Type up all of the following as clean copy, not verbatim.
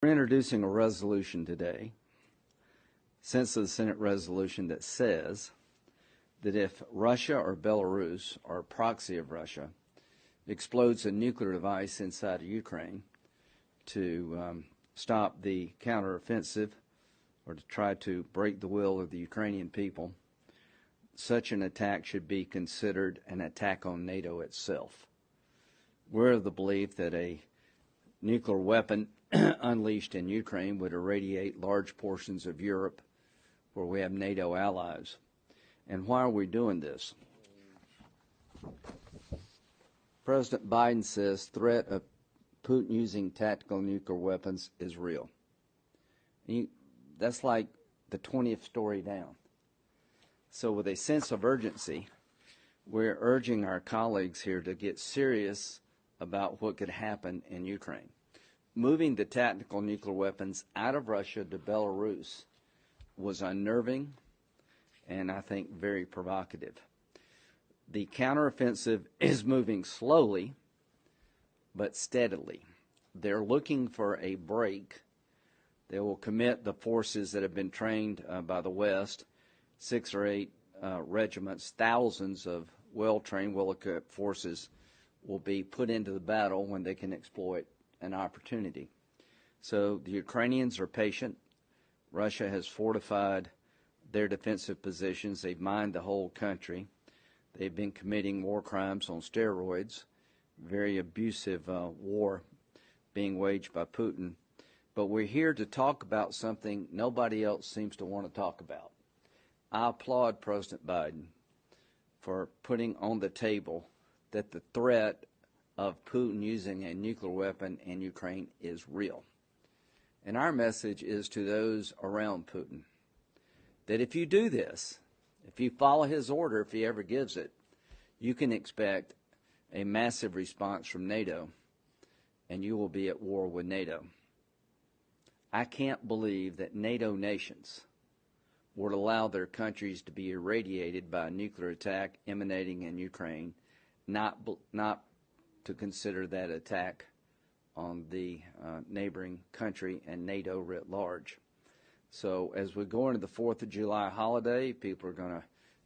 We're introducing a resolution today, since the Senate resolution that says that if Russia or Belarus, or a proxy of Russia, explodes a nuclear device inside of Ukraine to stop the counteroffensive or to try to break the will of the Ukrainian people, such an attack should be considered an attack on NATO itself. We're of the belief that a nuclear weapon unleashed in Ukraine would irradiate large portions of Europe where we have NATO allies. And why are we doing this? President Biden says threat of Putin using tactical nuclear weapons is real. That's like the 20th story down. So with a sense of urgency, we're urging our colleagues here to get serious about what could happen in Ukraine. Moving the tactical nuclear weapons out of Russia to Belarus was unnerving and I think very provocative. The counteroffensive is moving slowly but steadily. They're looking for a break. They will commit the forces that have been trained by the West, 6 or 8 regiments, thousands of well-trained, well-equipped forces will be put into the battle when they can exploit an opportunity. So the Ukrainians are patient. Russia has fortified their defensive positions. They've mined the whole country. They've been committing war crimes on steroids, very abusive war being waged by Putin. But we're here to talk about something nobody else seems to want to talk about. I applaud President Biden for putting on the table that the threat of Putin using a nuclear weapon in Ukraine is real. And our message is to those around Putin that if you do this, if you follow his order, if he ever gives it, you can expect a massive response from NATO, and you will be at war with NATO. I can't believe that NATO nations would allow their countries to be irradiated by a nuclear attack emanating in Ukraine, not to consider that attack on the neighboring country and NATO writ large. So as we go into the 4th of July holiday, people are going to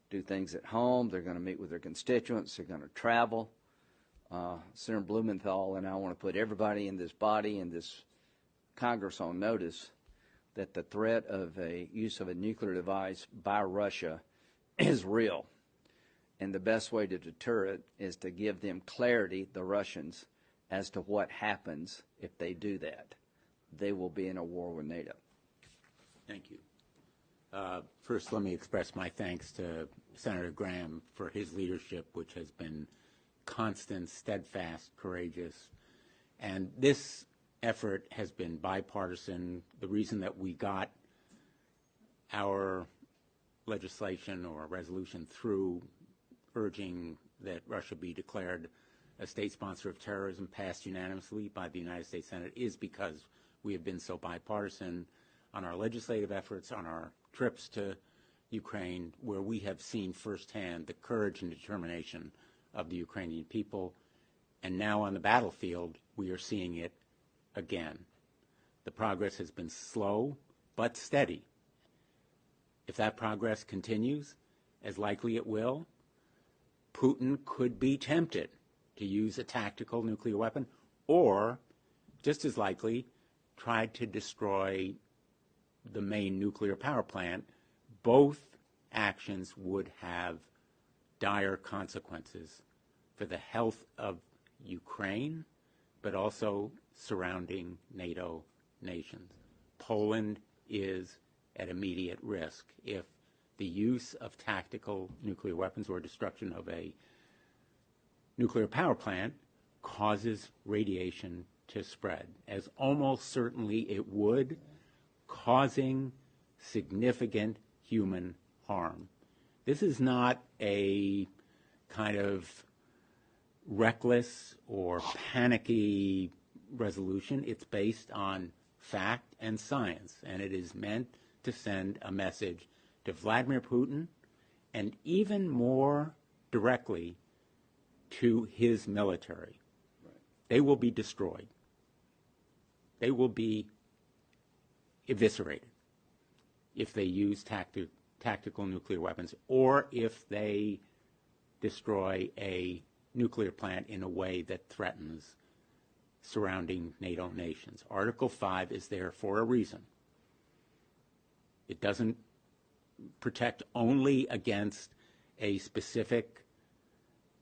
do things at home. They're going to meet with their constituents. They're going to travel. Senator Blumenthal and I want to put everybody in this body and this Congress on notice that the threat of a use of a nuclear device by Russia is real. And the best way to deter it is to give them clarity, the Russians, as to what happens if they do that. They will be in a war with NATO. Thank you. First, let me express my thanks to Senator Graham for his leadership, which has been constant, steadfast, courageous. And this effort has been bipartisan. The reason that we got our legislation or resolution through urging that Russia be declared a state sponsor of terrorism passed unanimously by the United States Senate is because we have been so bipartisan on our legislative efforts, on our trips to Ukraine, where we have seen firsthand the courage and determination of the Ukrainian people. And now on the battlefield, we are seeing it again. The progress has been slow but steady. If that progress continues, as likely it will, Putin could be tempted to use a tactical nuclear weapon or, just as likely, try to destroy the main nuclear power plant. Both actions would have dire consequences for the health of Ukraine, but also surrounding NATO nations. Poland is at immediate risk if the use of tactical nuclear weapons or destruction of a nuclear power plant causes radiation to spread, as almost certainly it would, causing significant human harm. This is not a kind of reckless or panicky resolution. It's based on fact and science, and it is meant to send a message to Vladimir Putin and even more directly to his military. Right. They will be destroyed. They will be eviscerated if they use tactical nuclear weapons, or if they destroy a nuclear plant in a way that threatens surrounding NATO nations. Article 5 is there for a reason. It doesn't protect only against a specific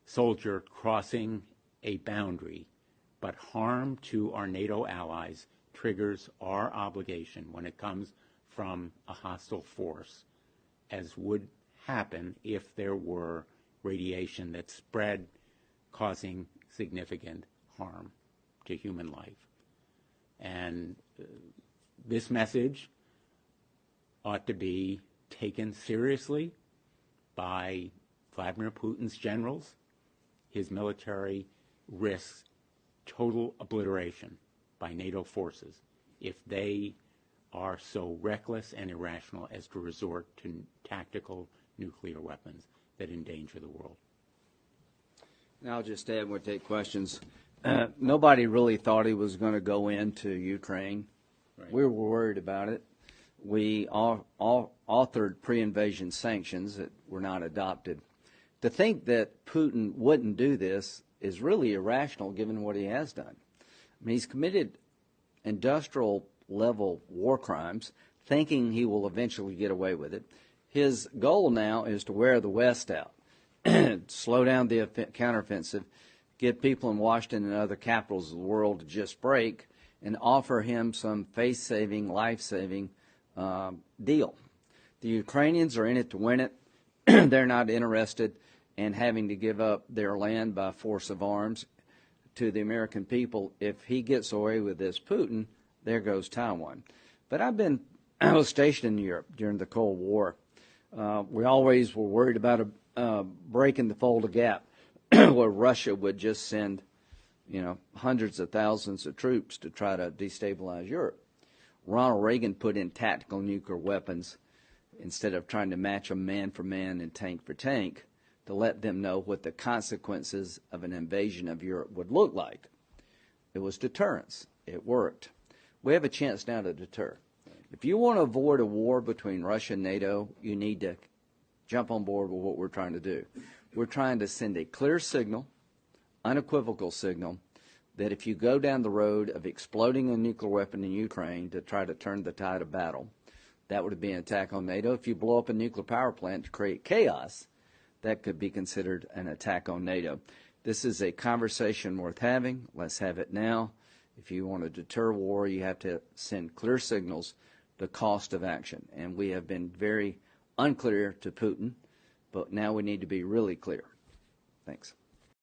soldier crossing a boundary, but harm to our NATO allies triggers our obligation when it comes from a hostile force, as would happen if there were radiation that spread, causing significant harm to human life. And this message ought to be taken seriously by Vladimir Putin's generals. His military risks total obliteration by NATO forces if they are so reckless and irrational as to resort to tactical nuclear weapons that endanger the world. And I'll just add, we'll take questions. Nobody really thought he was going to go into Ukraine. Right. We were worried about it. We all authored pre-invasion sanctions that were not adopted. To think that Putin wouldn't do this is really irrational given what he has done. I mean, he's committed industrial level war crimes, thinking he will eventually get away with it. His goal now is to wear the West out, slow down the counteroffensive, get people in Washington and other capitals of the world to just break, and offer him some face-saving, life-saving deal. The Ukrainians are in it to win it. They're not interested in having to give up their land by force of arms to the American people. If he gets away with this Putin, there goes Taiwan. But I was stationed in Europe during the Cold War. We always were worried about a break in the Fulda Gap, where Russia would just send, hundreds of thousands of troops to try to destabilize Europe. Ronald Reagan put in tactical nuclear weapons instead of trying to match them man for man and tank for tank, to let them know what the consequences of an invasion of Europe would look like. It was deterrence. It worked. We have a chance now to deter. If you want to avoid a war between Russia and NATO, you need to jump on board with what we're trying to do. We're trying to send a clear signal, unequivocal signal, that if you go down the road of exploding a nuclear weapon in Ukraine to try to turn the tide of battle, that would be an attack on NATO. If you blow up a nuclear power plant to create chaos, that could be considered an attack on NATO. This is a conversation worth having. Let's have it now. If you want to deter war, you have to send clear signals, the cost of action. And we have been very unclear to Putin, but now we need to be really clear. Thanks.